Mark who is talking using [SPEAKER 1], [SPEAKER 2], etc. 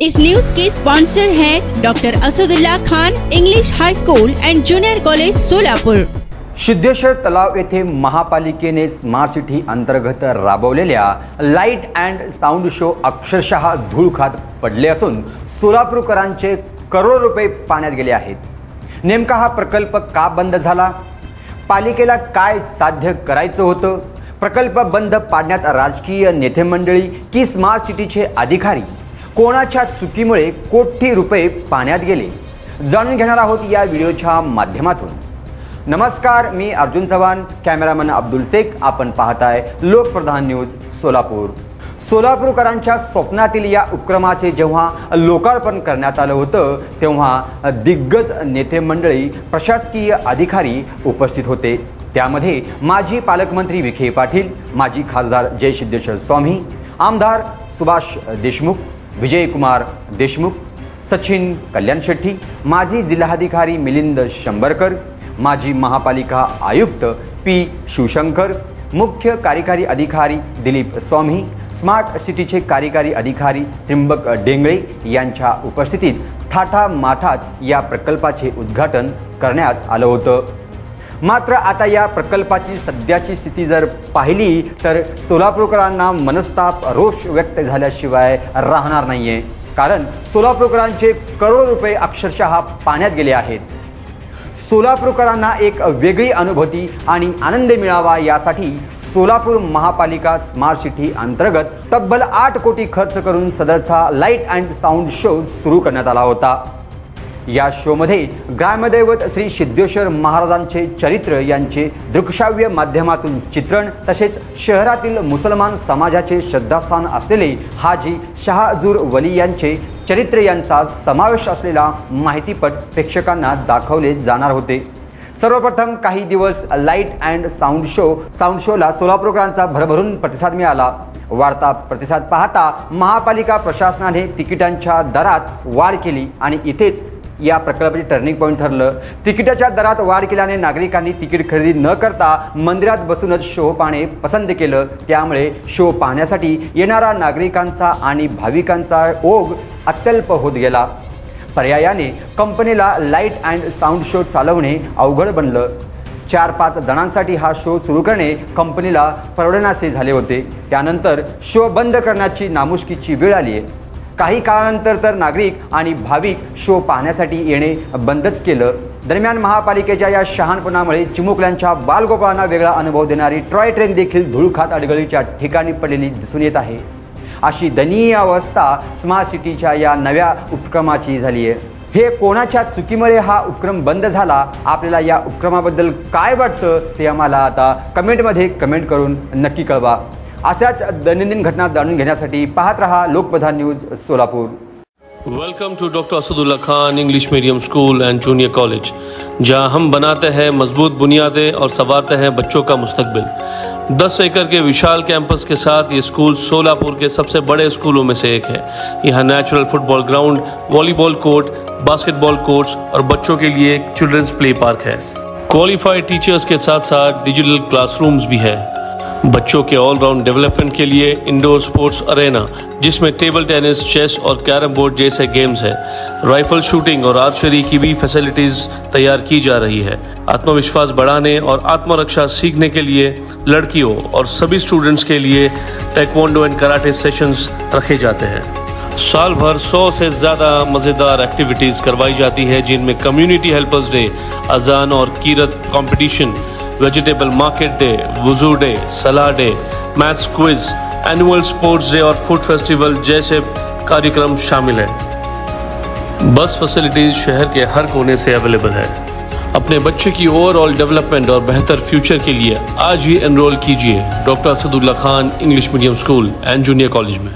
[SPEAKER 1] इस news के sponsor हैं doctor Asadullah Khan English high school and junior college Solapur.
[SPEAKER 2] Siddheshwar Talav येथे महापालिकेने स्मार्ट सिटी अंतर्गत राबवलेल्या लाईट अँड साऊंड शो अक्षरशः धूळ खात पडले असून सोलापूरकरांचे करोडो रुपये पाण्यात गेले आहेत। नेमका हा प्रकल्प का बंद झाला? पालिकेला काय साध्य करायचं होतं? प्रकल्प बंद पाडण्यात राजकीय नेते मंडळी की स्मार्ट सिटीचे अधिकारी? कोणाच्या चुकीमुळे कोटी रुपये पाण्यात गेले? जाणून घेणार आहोत या व्हिडिओच्या माध्यमातून। नमस्कार, मी अर्जुन चव्हाण, कॅमेरामन अब्दुल शेख। आपण पाहताय लोकप्रधान न्यूज सोलापूर। सोलापूरकरांच्या स्वप्नातील या उपक्रमाचे जेव्हा लोकार्पण करण्यात आलं होतं तेव्हा दिग्गज नेते मंडळी, प्रशासकीय अधिकारी उपस्थित होते। त्यामध्ये माजी पालकमंत्री विखे पाटील, माजी खासदार जय सिद्धेश्वर स्वामी, आमदार सुभाष देशमुख, विजय कुमार देशमुख, सचिन कल्याण शेट्टी, माजी जिल्हाधिकारी मिलिंद शंभरकर, माजी महापालिका आयुक्त पी शिवशंकर, मुख्य कार्यकारी अधिकारी दिलीप स्वामी, स्मार्ट सिटीचे कार्यकारी अधिकारी त्रिंबक डेंगळे यांच्या उपस्थितीत थाटामाटात या प्रकल्पाचे उद्घाटन करण्यात आलं होतं। मात्र आता या प्रकल्पाची सध्याची स्थिती जर पाहिली तर सोलापूरकरांना मनस्ताप, रोष व्यक्त झाल्याशिवाय राहणार नाहीये। कारण सोलापूरकरांचे करोडो रुपये अक्षरशः पाण्यात गेले आहेत। सोलापूरकरांना एक वेगळी अनुभूती आणि आनंद मिळावा यासाठी सोलापूर महापालिका स्मार्ट सिटी अंतर्गत तब्बल 8 कोटी खर्च करून सदरचा लाईट अँड साऊंड शो सुरू करण्यात आला होता। या शोमध्ये ग्रामदैवत श्री सिद्धेश्वर महाराजांचे चरित्र यांचे दृकश्राव्य माध्यमातून चित्रण, तसेच शहरातील मुसलमान समाजाचे श्रद्धास्थान असलेले हाजी शहाजूर वली यांचे चरित्र यांचा समावेश असलेला माहितीपट प्रेक्षकांना दाखवले जाणार होते। सर्वप्रथम काही दिवस लाईट अँड साऊंड शोला सोलापूरकरांचा भरभरून प्रतिसाद मिळाला। वाढता प्रतिसाद पाहता महापालिका प्रशासनाने तिकिटांच्या दरात वाढ केली आणि इथेच या प्रकल्पाचे टर्निंग पॉईंट ठरलं। तिकिटाच्या दरात वाढ केल्याने नागरिकांनी तिकीट खरेदी न करता मंदिरात बसूनच शो पाहणे पसंत केलं। त्यामुळे शो पाहण्यासाठी येणारा नागरिकांचा आणि भाविकांचा ओघ अत्यल्प होत गेला। पर्यायाने कंपनीला लाईट अँड साऊंड शो चालवणे अवघड बनलं। 4-5 जणांसाठी हा शो सुरू करणे कंपनीला परवडण्याचे झाले होते। त्यानंतर शो बंद करण्याची नामुष्कीची वेळ आली आहे। काही काळानंतर तर नागरिक आणि भाविक शो पाहण्यासाठी येणे बंदच केलं। दरम्यान महापालिकेच्या या शहाणपणामुळे चिमुकल्यांच्या बालगोपाळांना वेगळा अनुभव देणारी टॉय ट्रेन देखील धूळ खात अडगळीच्या ठिकाणी पडलेली दिसून येत आहे। अशी दयनीय अवस्था स्मार्ट सिटीच्या या नव्या उपक्रमाची झाली आहे। हे कोणाच्या चुकीमुळे हा उपक्रम बंद झाला? आपल्याला या उपक्रमाबद्दल काय वाटतं ते आम्हाला आता कमेंटमध्ये कमेंट करून नक्की कळवा। अशाच दैनंदिन घटना जाणून घेण्यासाठी पाहत रहा लोकप्रधान news Solapur.
[SPEAKER 3] Welcome to doctor Asadullah Khan English medium school and junior college, जहां हम बनाते हैं मजबूत बुनियादें और संवारते हैं बच्चों का मुस्तकबिल। 10 एकड़ के विशाल कैंपस के साथ ये स्कूल सोलापुर के सबसे बड़े स्कूलों में से एक है। यहाँ natural football ground, volleyball court, basketball courts और बच्चों के लिए एक चिल्ड्रंस प्ले पार्क है। क्वालिफाइड टीचर्स के साथ साथ डिजिटल क्लासरूम्स भी है। बच्चों के ऑलराउंड डेवलपमेंट के लिए इंडोर स्पोर्ट्स अरेना, जिसमें टेबल टेनिस, चेस और कैरम बोर्ड जैसे गेम्स है। राइफल शूटिंग और आर्चरी की भी फैसिलिटीज तैयार की जा रही है। आत्मविश्वास बढ़ाने और आत्मरक्षा सीखने के लिए लड़कियों और सभी स्टूडेंट्स के लिए टेक्वांडो एंड कराटे सेशंस रखे जाते हैं। साल भर 100 से ज़्यादा मज़ेदार एक्टिविटीज़ करवाई जाती है, जिनमें कम्युनिटी हेल्पर्स डे, अजान और कीरत कंपटीशन, वेजिटेबल मार्केट डे, वुजू डे, सलाह day, maths quiz, annual sports day और फूड फेस्टिवल जैसे कार्यक्रम शामिल हैं। बस फैसिलिटीज शहर के हर कोने से अवेलेबल है। अपने बच्चे की ओवरऑल डेवलपमेंट और बेहतर फ्यूचर के लिए आज ही एनरोल कीजिए doctor Asadullah Khan English medium school and junior college में।